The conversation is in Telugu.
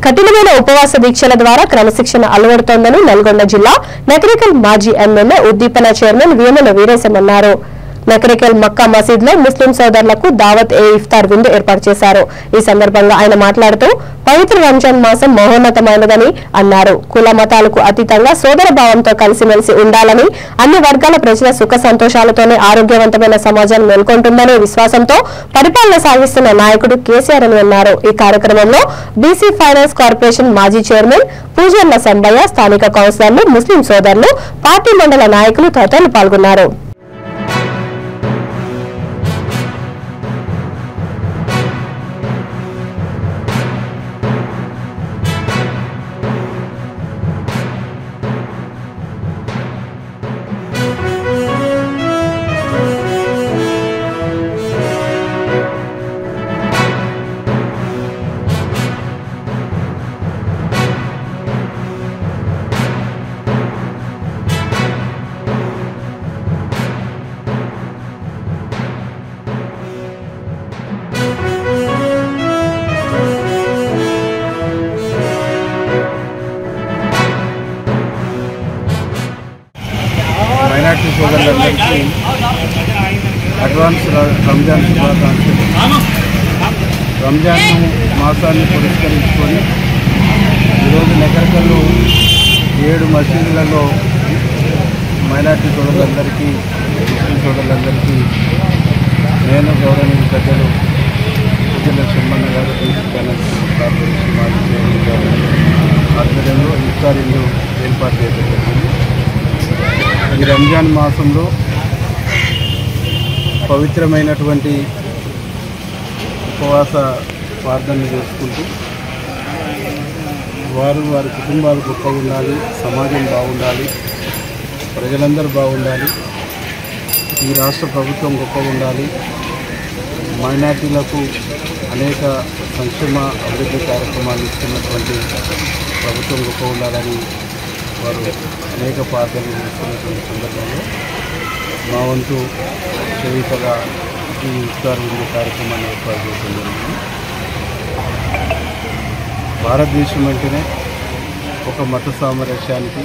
కఠినమైన ఉపవాస దీక్షల ద్వారా క్రమశిక్షణ అలవడుతోందని నల్గొండ జిల్లా నకరికల్ మాజీ ఎమ్మెల్యే ఉద్దీపన చైర్మన్ వేముల వీరేశం అన్నారు. నకరికల్ మక్కా మసీద్లో ముస్లిం సోదరులకు దావత్ ఇఫ్తార్ విందు ఏర్పాటు చేశారు. ఈ సందర్భంగా ఆయన మాట్లాడుతూ పవిత్ర రంజాన్ మాసం మహోన్నతమైనదని అన్నారు. కుల మతాలకు అతీతంగా సోదర భావంతో కలిసిమెలిసి ఉండాలని, అన్ని వర్గాల ప్రజల సుఖ సంతోషాలతోనే ఆరోగ్యవంతమైన సమాజం నెలకొంటుందనే విశ్వాసంతో పరిపాలన సాగిస్తున్న నాయకుడు కేసీఆర్ అని అన్నారు. ఈ కార్యక్రమంలో బీసీ ఫైనాన్స్ కార్పొరేషన్ మాజీ చైర్మన్ పూజర్ల సంబయ్య, స్థానిక కౌన్సిలర్లు, ముస్లిం సోదరులు, పార్టీ మండల నాయకులు తదితరులు పాల్గొన్నారు. మైనార్టీ సోదరులందరికీ అడ్వాన్స్ రంజాన్ శుభాకాంక్షలు. రంజాన్ మాసాన్ని పురస్కరించుకొని ఈరోజు నగరికల్లో 7 మసీదులలో మైనార్టీ సోదరులందరికీ, ముస్లిం సోదరులందరికీ నేను గౌరవనీయ పెద్దలు పూజల సింహన్న గారు, బీసీ ఫైనాన్స్ కార్పొరేషన్ మాజీ చైర్మన్ గారు ఆధ్వర్యంలో ఇఫ్తార్ విందు ఏర్పాటు చేయడం జరిగింది. ఈ రంజాన్ మాసంలో పవిత్రమైనటువంటి ఉపవాస ప్రార్థనలు చేసుకుంటూ వారి కుటుంబాలు గొప్పగా ఉండాలి, సమాజం బాగుండాలి, ప్రజలందరూ బాగుండాలి, ఈ రాష్ట్ర ప్రభుత్వం గొప్పగా ఉండాలి, మైనార్టీలకు అనేక సంక్షేమ అభివృద్ధి కార్యక్రమాలు ఇస్తున్నటువంటి ప్రభుత్వం గొప్పగా ఉండాలని వారు అనేక ప్రార్థనలు చేస్తున్నటువంటి సందర్భంలో మా వంతు చేయుతగా ఈ ఇఫ్తార్ విందు కార్యక్రమాన్ని ఏర్పాటు చేయడం జరిగింది. భారతదేశం అంటేనే ఒక మత సామరస్యానికి